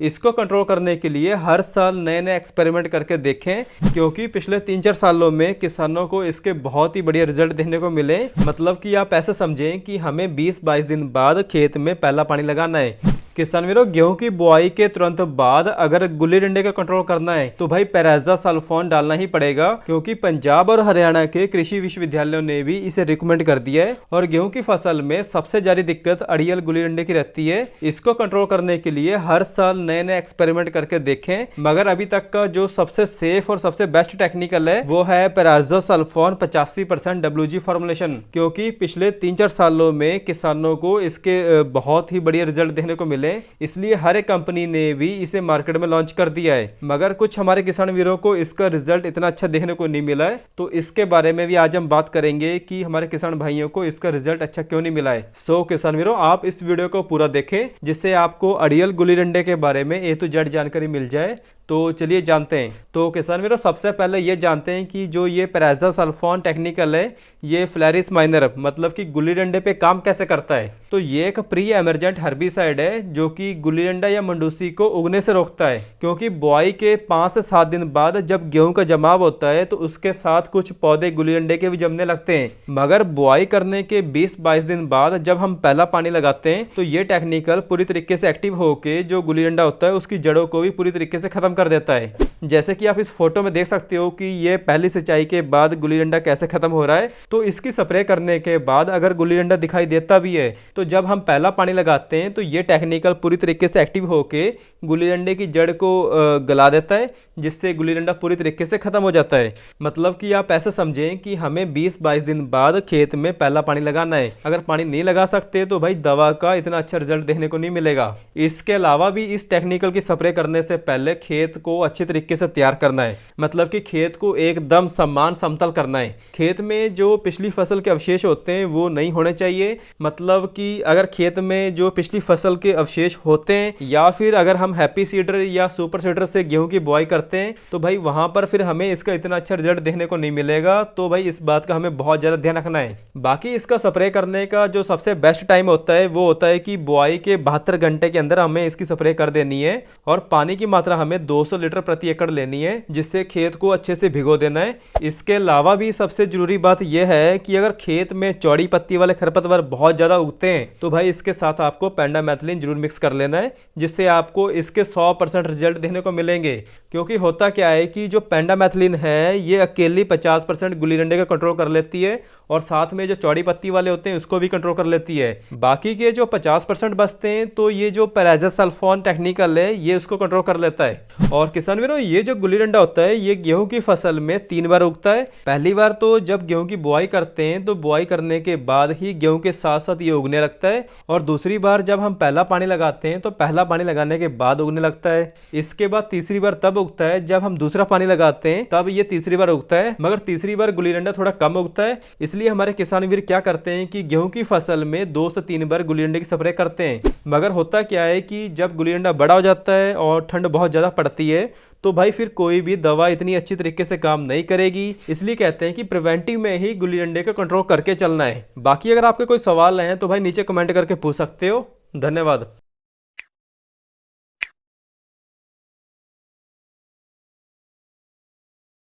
इसको कंट्रोल करने के लिए हर साल नए नए एक्सपेरिमेंट करके देखें, क्योंकि पिछले 3-4 सालों में किसानों को इसके बहुत ही बढ़िया रिजल्ट देखने को मिले। मतलब कि आप ऐसे समझें कि हमें 20-22 दिन बाद खेत में पहला पानी लगाना है। किसान वीरों, गेहूं की बुआई के तुरंत बाद अगर गुल्ली डंडे का कंट्रोल करना है तो भाई पेराज़ोसल्फोन डालना ही पड़ेगा, क्योंकि पंजाब और हरियाणा के कृषि विश्वविद्यालयों ने भी इसे रिकमेंड कर दिया है। और गेहूं की फसल में सबसे ज्यादा दिक्कत अड़ियल गुल्ली डंडे की रहती है। इसको कंट्रोल करने के लिए हर साल नए नए एक्सपेरिमेंट करके देखें, मगर अभी तक का जो सबसे सेफ और सबसे बेस्ट टेक्निकल है वो है पेराज़ोसल्फोन 85% WG फॉर्मुलेशन, क्योंकि पिछले 3-4 सालों में किसानों को इसके बहुत ही बढ़िया रिजल्ट देखने को मिले, इसलिए हर एक कंपनी ने भी इसे मार्केट में लॉन्च कर दिया है। मगर कुछ हमारे किसान वीरों को इसका रिजल्ट इतना अच्छा देखने को नहीं मिला है, तो इसके बारे में भी आज हम बात करेंगे कि हमारे किसान भाइयों को इसका रिजल्ट अच्छा क्यों नहीं मिला है। सो किसान वीरों, आप इस वीडियो को पूरा देखें, जिससे आपको अड़ियल गुल्ली डंडे के बारे में A to Z जानकारी मिल जाए। तो चलिए जानते हैं। तो किसान वीरों, सबसे पहले ये जानते हैं कि जो ये पेराज़ोसल्फोन टेक्निकल है, ये फ्लैरिस माइनर मतलब कि गुल्ली डंडे पे काम कैसे करता है। तो ये एक प्री एमरजेंट हर्बिसाइड है जो कि गुल्ली डंडा या मंडूसी को उगने से रोकता है, क्योंकि बुआई के 5 से 7 दिन बाद जब गेहूं का जमाव होता है तो उसके साथ कुछ पौधे गुल्ली डंडे के भी जमने लगते हैं। मगर बुआई करने के 20-22 दिन बाद जब हम पहला पानी लगाते हैं तो ये टेक्निकल पूरी तरीके से एक्टिव होकर जो गुल्ली डंडा होता है उसकी जड़ों को भी पूरी तरीके से खत्म कर देता है। जैसे कि आप इस फोटो में देख सकते हो कि ये पहली सिंचाई के बाद गुल्ली डंडा कैसे खत्म हो रहा है। तो इसकी स्प्रे करने के बाद अगर गुल्ली डंडा दिखाई देता भी है तो जब हम पहला पानी लगाते हैं तो ये टेक्निकल पूरी तरीके से एक्टिव होके गुल्ली डंडे की जड़ को गला देता है, जिससे गुल्ली डंडा पूरी तरीके से खत्म हो जाता है। मतलब कि आप ऐसे समझें कि हमें 20-22 दिन बाद खेत में पहला पानी लगाना है। अगर पानी नहीं लगा सकते तो भाई दवा का इतना अच्छा रिजल्ट देखने को नहीं मिलेगा। इसके अलावा भी इस टेक्निकल की स्प्रे करने से पहले खेत को अच्छी तरीके से तैयार करना है। मतलब कि खेत को एकदम समान समतल करना है। खेत में जो पिछली फसल के अवशेष होते हैं वो नहीं होने चाहिए। मतलब कि अगर खेत में जो पिछली फसल के अवशेष होते हैं या फिर अगर हम हैप्पी सीडर या सुपर सीडर से गेहूं की बुआई करते हैं तो भाई वहां पर फिर हमें इसका इतना अच्छा रिजल्ट देखने को नहीं मिलेगा। तो भाई इस बात का हमें बहुत ज्यादा ध्यान रखना है। बाकी इसका स्प्रे करने का जो सबसे बेस्ट टाइम होता है वो होता है कि बुआई के 72 घंटे के अंदर हमें इसकी स्प्रे कर देनी है। और पानी की मात्रा हमें 200 लीटर प्रति एकड़ लेनी है, जिससे खेत को अच्छे से भिगो देना है। इसके अलावा भी सबसे जरूरी बात यह है कि अगर खेत में चौड़ी पत्ती वाले खरपतवार बहुत ज्यादा उगते हैं तो भाई इसके साथ आपको पेंडामेथिलिन जरूर मिक्स कर लेना है, जिससे आपको इसके 100% रिजल्ट देखने को मिलेंगे। क्योंकि होता क्या है कि जो पेंडामेथिलिन है ये अकेली 50% गुल्ली डंडे का कंट्रोल कर लेती है और साथ में जो चौड़ी पत्ती वाले होते हैं उसको भी कंट्रोल कर लेती है। बाकी के जो 50% बचते हैं तो ये जो पेराज़ोसल्फोन टेक्निकल है ये उसको कंट्रोल कर लेता है। और किसान वीरों, ये जो गुल्ली डंडा होता है ये गेहूं की फसल में 3 बार उगता है। पहली बार तो जब गेहूं की बुआई करते हैं तो बुआई करने के बाद ही गेहूं के साथ साथ ये उगने लगता है। और दूसरी बार जब हम पहला पानी लगाते हैं तो पहला पानी लगाने के बाद उगने लगता है। इसके बाद तीसरी बार तब उगता है जब हम दूसरा पानी लगाते हैं, तब ये तीसरी बार उगता है। मगर तीसरी बार गुल्ली डंडा थोड़ा कम उगता है, इसलिए हमारे किसान वीर क्या करते हैं कि गेहूं की फसल में 2 से 3 बार गुल्ली डंडे की स्प्रे करते हैं। मगर होता क्या है कि जब गुल्ली डंडा बड़ा हो जाता है और ठंड बहुत ज्यादा पड़ती है तो भाई फिर कोई भी दवा इतनी अच्छी तरीके से काम नहीं करेगी। इसलिए कहते हैं कि प्रिवेंटिव में ही गुल्ली डंडे का कंट्रोल करके चलना है। बाकी अगर आपके कोई सवाल हैं तो भाई नीचे कमेंट करके पूछ सकते हो। धन्यवाद।